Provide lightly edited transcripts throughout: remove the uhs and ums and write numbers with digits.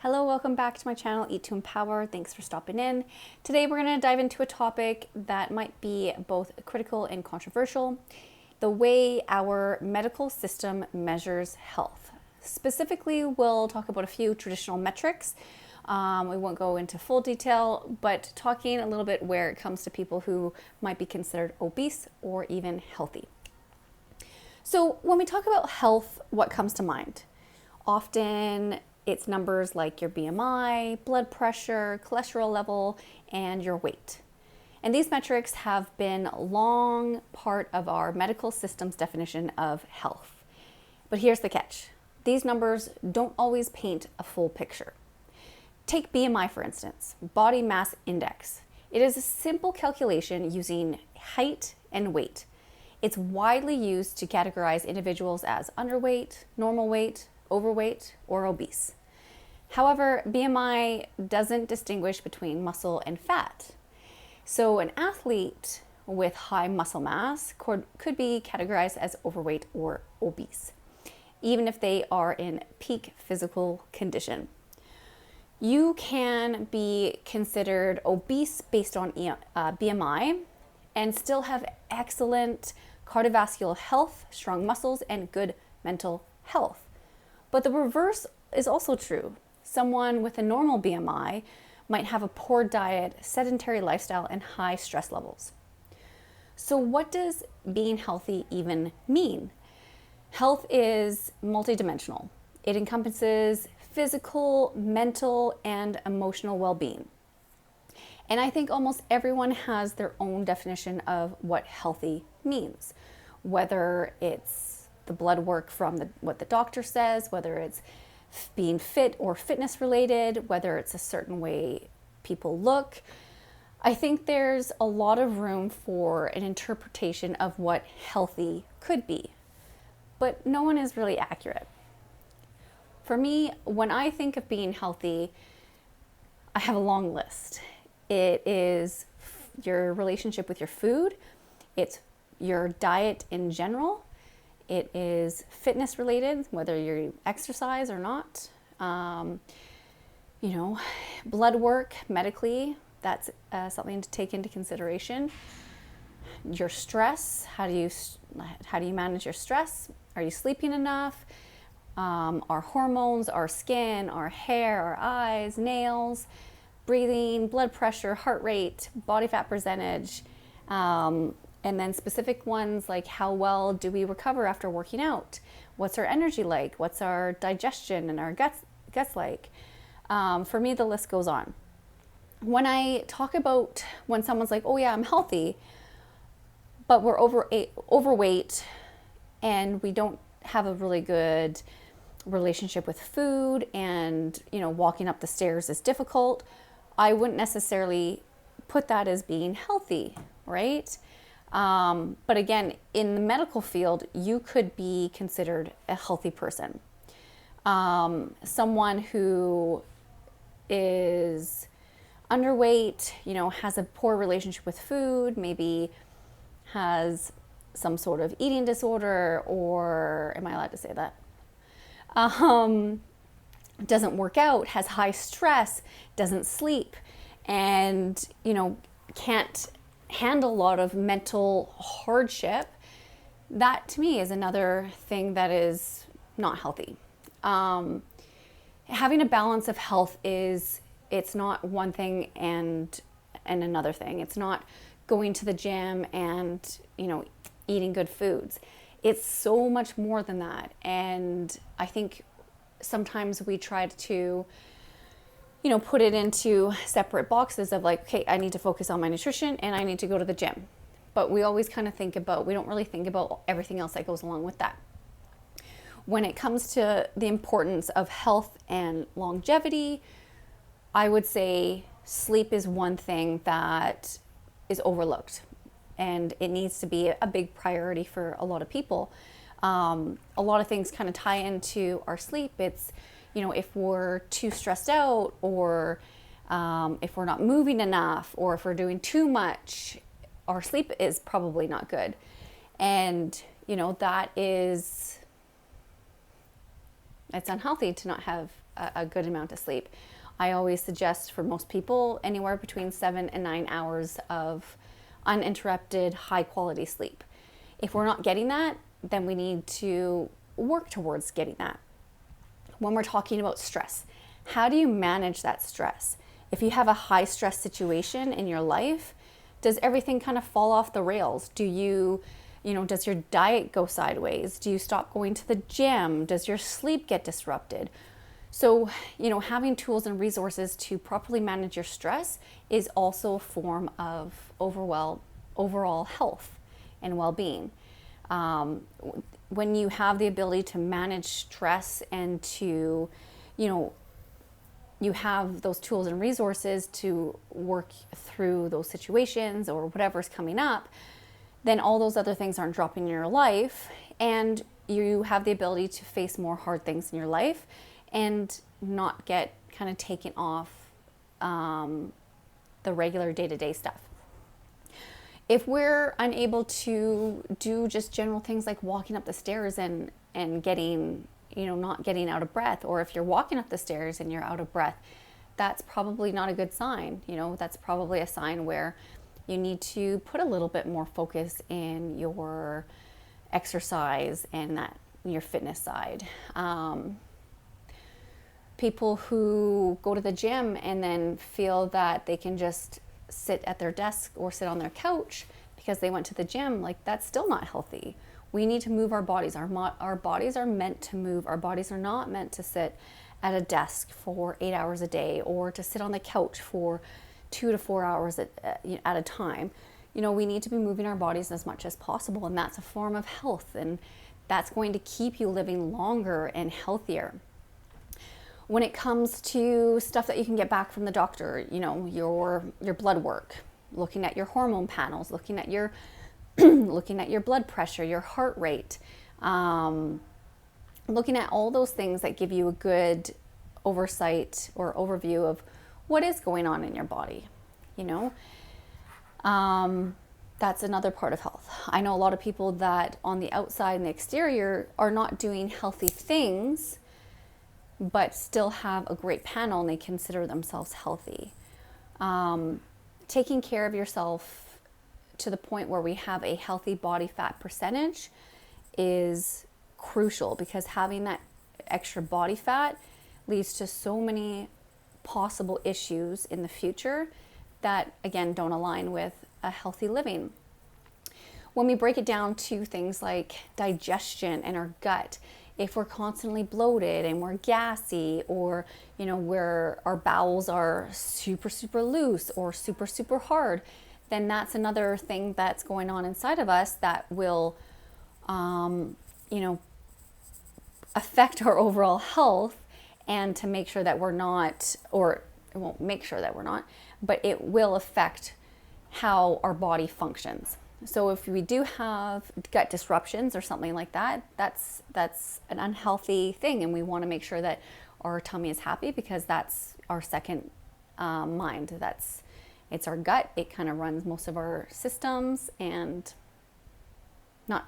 Hello, welcome back to my channel, Eat to Empower. Thanks for stopping in. Today we're going to dive into a topic that might be both critical and controversial, the way our medical system measures health. Specifically, we'll talk about a few traditional metrics. We won't go into full detail, but talking a little bit where it comes to people who might be considered obese or even healthy. So when we talk about health, what comes to mind? Often it's numbers like your BMI, blood pressure, cholesterol level, and your weight. And these metrics have been a long part of our medical system's definition of health. But here's the catch. These numbers don't always paint a full picture. Take BMI, for instance, body mass index. It is a simple calculation using height and weight. It's widely used to categorize individuals as underweight, normal weight, overweight, or obese. However, BMI doesn't distinguish between muscle and fat. So an athlete with high muscle mass could be categorized as overweight or obese, even if they are in peak physical condition. You can be considered obese based on BMI and still have excellent cardiovascular health, strong muscles, and good mental health. But the reverse is also true. Someone with a normal BMI might have a poor diet, sedentary lifestyle, and high stress levels. So what does being healthy even mean? Health is multidimensional. It encompasses physical, mental, and emotional well-being. And I think almost everyone has their own definition of what healthy means, whether it's the blood work from what the doctor says, whether it's being fit or fitness related, whether it's a certain way people look. I think there's a lot of room for an interpretation of what healthy could be, but no one is really accurate. For me, when I think of being healthy, I have a long list. It is your relationship with your food, it's your diet in general, it is fitness related, whether you exercise or not. Blood work medically, that's something to take into consideration. Your stress, how do you manage your stress? Are you sleeping enough? Our hormones, our skin, our hair, our eyes, nails, breathing, blood pressure, heart rate, body fat percentage, and then specific ones like how well do we recover after working out? What's our energy like? What's our digestion and our guts like? For me, the list goes on. When I talk about when someone's like, oh yeah, I'm healthy, but we're overweight and we don't have a really good relationship with food and, walking up the stairs is difficult, I wouldn't necessarily put that as being healthy, right? But again, in the medical field, you could be considered a healthy person. Someone who is underweight, has a poor relationship with food, maybe has some sort of eating disorder, or am I allowed to say that? Doesn't work out, has high stress, doesn't sleep, and, can't handle a lot of mental hardship. That to me is another thing that is not healthy. Having a balance of health it's not one thing and another thing. It's not going to the gym and, eating good foods. It's so much more than that. And I think sometimes we try to, put it into separate boxes of like, okay, I need to focus on my nutrition and I need to go to the gym. But we always kind of we don't really think about everything else that goes along with that. When it comes to the importance of health and longevity, I would say sleep is one thing that is overlooked, and it needs to be a big priority for a lot of people. A lot of things kind of tie into our sleep. It's, if we're too stressed out, or if we're not moving enough, or if we're doing too much, our sleep is probably not good. And, it's unhealthy to not have a good amount of sleep. I always suggest for most people anywhere between 7 and 9 hours of uninterrupted, high quality sleep. If we're not getting that, then we need to work towards getting that. When we're talking about stress, how do you manage that stress? If you have a high stress situation in your life, does everything kind of fall off the rails? Does your diet go sideways? Do you stop going to the gym? Does your sleep get disrupted? So, having tools and resources to properly manage your stress is also a form of overall health and well-being. When you have the ability to manage stress and to, you have those tools and resources to work through those situations or whatever's coming up, then all those other things aren't dropping in your life, and you have the ability to face more hard things in your life and not get kind of taken off the regular day-to-day stuff. If we're unable to do just general things like walking up the stairs and getting, not getting out of breath, or if you're walking up the stairs and you're out of breath, that's probably not a good sign. That's probably a sign where you need to put a little bit more focus in your exercise and your fitness side. People who go to the gym and then feel that they can just sit at their desk or sit on their couch because they went to the gym, that's still not healthy. We need to move our bodies. Our bodies are meant to move. Our bodies are not meant to sit at a desk for 8 hours a day or to sit on the couch for 2 to 4 hours at a time. We need to be moving our bodies as much as possible, and that's a form of health, and that's going to keep you living longer and healthier. When it comes to stuff that you can get back from the doctor, your blood work, looking at your hormone panels, looking at your looking at your blood pressure, your heart rate, looking at all those things that give you a good oversight or overview of what is going on in your body. That's another part of health. I know a lot of people that on the outside and the exterior are not doing healthy things, but still have a great panel and they consider themselves healthy. Taking care of yourself to the point where we have a healthy body fat percentage is crucial, because having that extra body fat leads to so many possible issues in the future that, again, don't align with a healthy living. When we break it down to things like digestion and our gut, if we're constantly bloated and we're gassy, or where our bowels are super, super loose or super, super hard, then that's another thing that's going on inside of us that will, affect our overall health. And to make sure that we're not, or it won't make sure that we're not, but it will affect how our body functions. So if we do have gut disruptions or something like that, that's an unhealthy thing, and we want to make sure that our tummy is happy, because that's our second mind. It's our gut. It kind of runs most of our systems, and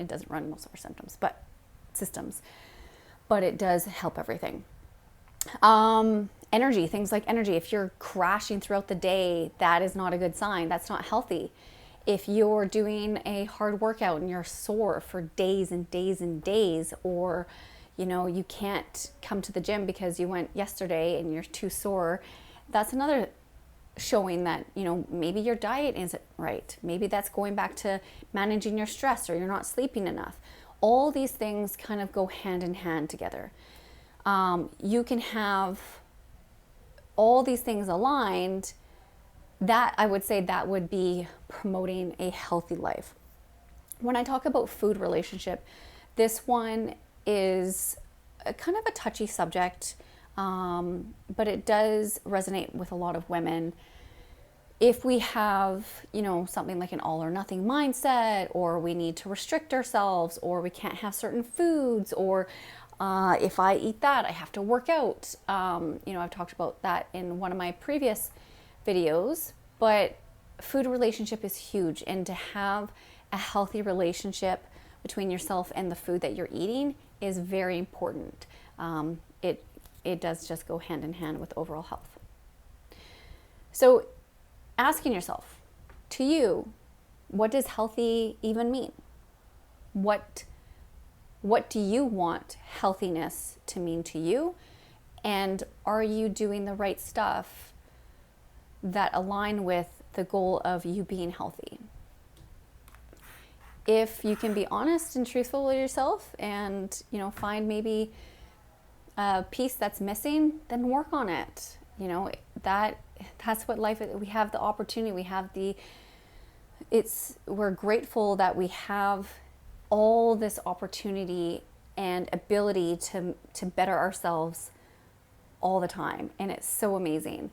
it doesn't run most of our symptoms, but it does help everything. Energy, things like energy. If you're crashing throughout the day, that is not a good sign. That's not healthy. If you're doing a hard workout and you're sore for days and days and days, or you can't come to the gym because you went yesterday and you're too sore, that's another showing that maybe your diet isn't right. Maybe that's going back to managing your stress, or you're not sleeping enough. All these things kind of go hand in hand together. You can have all these things aligned. That, I would say, that would be promoting a healthy life. When I talk about food relationship, this one is a kind of a touchy subject, but it does resonate with a lot of women. If we have, something like an all or nothing mindset, or we need to restrict ourselves, or we can't have certain foods, or if I eat that, I have to work out. I've talked about that in one of my previous videos, but food relationship is huge, and to have a healthy relationship between yourself and the food that you're eating is very important. It it does just go hand in hand with overall health. So asking yourself, to you, what does healthy even mean? What do you want healthiness to mean to you? And are you doing the right stuff that align with the goal of you being healthy? If you can be honest and truthful with yourself and, find maybe a piece that's missing, then work on it. That's what life is. We have the opportunity, we're grateful that we have all this opportunity and ability to better ourselves all the time. And it's so amazing.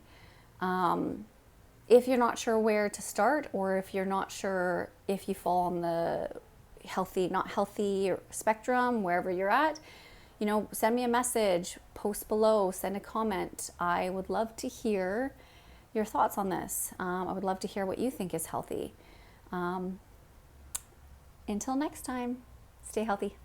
If you're not sure where to start, or if you're not sure if you fall on the healthy, not healthy spectrum, wherever you're at, send me a message, post below, send a comment. I would love to hear your thoughts on this. I would love to hear what you think is healthy. Until next time, stay healthy.